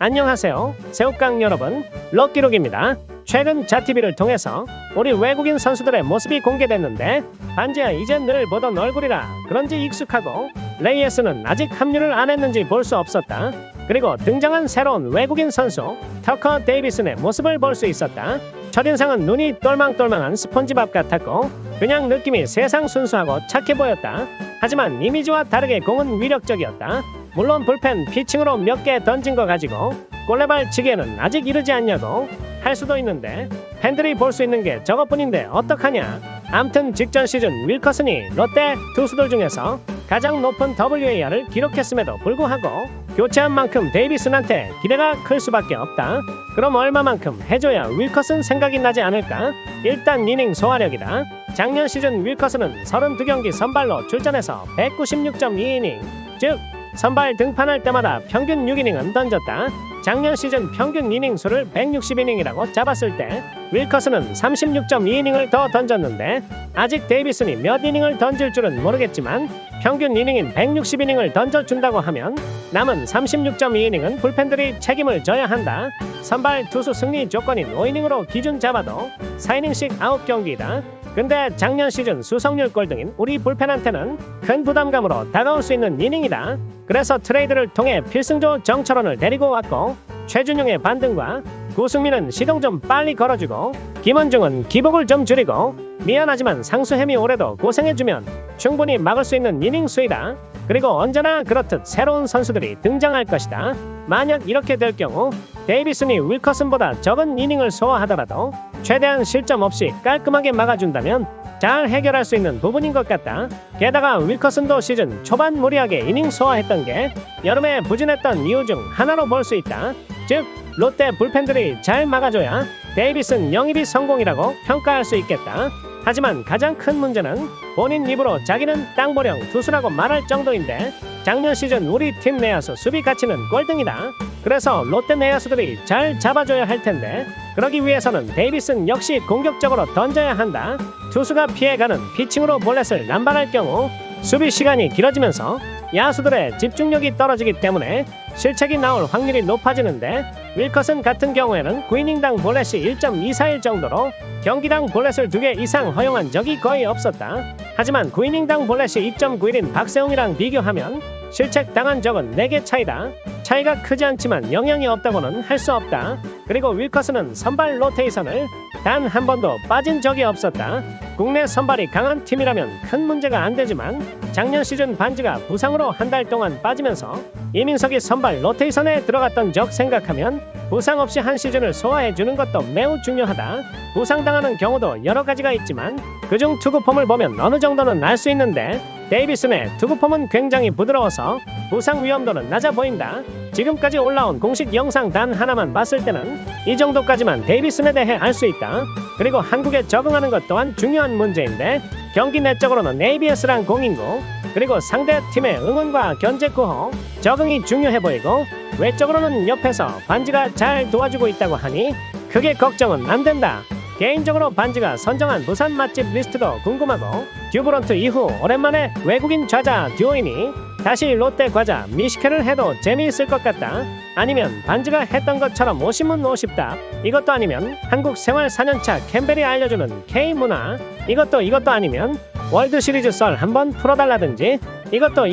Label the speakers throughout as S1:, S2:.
S1: 안녕하세요. 새우깡 여러분, 럭키룩입니다. 최근 자티비를 통해서 우리 외국인 선수들의 모습이 공개됐는데 반지야 이제 늘 보던 얼굴이라 그런지 익숙하고 레이에스는 아직 합류를 안 했는지 볼 수 없었다. 그리고 등장한 새로운 외국인 선수 터커 데이비슨의 모습을 볼 수 있었다. 첫인상은 눈이 똘망똘망한 스폰지밥 같았고 그냥 느낌이 세상 순수하고 착해 보였다. 하지만 이미지와 다르게 공은 위력적이었다. 물론 불펜 피칭으로 몇 개 던진 거 가지고 골레발 치기에는 아직 이르지 않냐고 할 수도 있는데 팬들이 볼 수 있는 게 저것뿐인데 어떡하냐. 암튼 직전 시즌 윌커슨이 롯데 투수들 중에서 가장 높은 WAR을 기록했음에도 불구하고 교체한 만큼 데이비슨한테 기대가 클 수밖에 없다. 그럼 얼마만큼 해줘야 윌커슨 생각이 나지 않을까? 일단 이닝 소화력이다. 작년 시즌 윌커슨은 32경기 선발로 출전해서 196.2이닝, 즉 선발 등판할 때마다 평균 6이닝은 던졌다. 작년 시즌 평균 이닝 수를 160이닝이라고 잡았을 때 윌커슨은 36.2이닝을 더 던졌는데 아직 데이비슨이 몇 이닝을 던질 줄은 모르겠지만 평균 이닝인 160이닝을 던져준다고 하면 남은 36.2이닝은 불펜들이 책임을 져야 한다. 선발 투수 승리 조건인 5이닝으로 기준 잡아도 4이닝씩 9경기이다. 근데 작년 시즌 수성률 꼴등인 우리 불펜한테는 큰 부담감으로 다가올 수 있는 이닝이다. 그래서 트레이드를 통해 필승조 정철원을 데리고 왔고 최준용의 반등과 구승민은 시동 좀 빨리 걸어주고 김원중은 기복을 좀 줄이고 미안하지만 상수햄이 올해도 고생해주면 충분히 막을 수 있는 이닝 수이다. 그리고 언제나 그렇듯 새로운 선수들이 등장할 것이다. 만약 이렇게 될 경우 데이비슨이 윌커슨보다 적은 이닝을 소화하더라도 최대한 실점 없이 깔끔하게 막아준다면 잘 해결할 수 있는 부분인 것 같다. 게다가 윌커슨도 시즌 초반 무리하게 이닝 소화했던 게 여름에 부진했던 이유 중 하나로 볼 수 있다. 즉 롯데 불펜들이 잘 막아줘야 데이비슨 영입이 성공이라고 평가할 수 있겠다. 하지만 가장 큰 문제는 본인 입으로 자기는 땅보령 투수라고 말할 정도인데 작년 시즌 우리 팀 내야수 수비 가치는 꼴등이다. 그래서 롯데 내야수들이 잘 잡아줘야 할 텐데 그러기 위해서는 데이비슨 역시 공격적으로 던져야 한다. 투수가 피해가는 피칭으로 볼넷을 남발할 경우 수비 시간이 길어지면서 야수들의 집중력이 떨어지기 때문에 실책이 나올 확률이 높아지는데 윌커슨 같은 경우에는 9이닝당 볼넷이 1.241 정도로 경기당 볼넷을 2개 이상 허용한 적이 거의 없었다. 하지만 9이닝당 볼넷이 2.91인 박세웅이랑 비교하면 실책 당한 적은 4개 차이다. 차이가 크지 않지만 영향이 없다고는 할 수 없다. 그리고 윌커슨은 선발 로테이션을 단 한 번도 빠진 적이 없었다. 국내 선발이 강한 팀이라면 큰 문제가 안 되지만 작년 시즌 반지가 부상으로 한 달 동안 빠지면서 이민석이 선발 로테이션에 들어갔던 적 생각하면 부상 없이 한 시즌을 소화해주는 것도 매우 중요하다. 부상당하는 경우도 여러 가지가 있지만 그중 투구폼을 보면 어느 정도는 알 수 있는데 데이비슨의 투구폼은 굉장히 부드러워서 부상 위험도는 낮아 보인다. 지금까지 올라온 공식 영상 단 하나만 봤을 때는 이 정도까지만 데이비슨에 대해 알 수 있다. 그리고 한국에 적응하는 것 또한 중요한 문제인데 경기 내적으로는 ABS랑 공인구 그리고 상대 팀의 응원과 견제 구호 적응이 중요해 보이고 외적으로는 옆에서 반지가 잘 도와주고 있다고 하니 크게 걱정은 안 된다. 개인적으로 반지가 선정한 부산 맛집 리스트도 궁금하고 듀브런트 이후 오랜만에 외국인 좌자 듀오이니 다시 롯데 과자 미식회를 해도 재미있을 것 같다. 아니면 반지가 했던 것처럼 50문 50답 이것도 아니면 한국 생활 4년차 캠벨이 알려주는 K문화 이것도 아니면 월드시리즈 썰 한번 풀어달라든지 이것도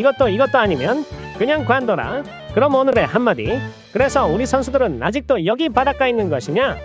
S1: 아니면 그냥 관둬라. 그럼 오늘의 한마디 그래서 우리 선수들은 아직도 여기 바닷가 있는 것이냐?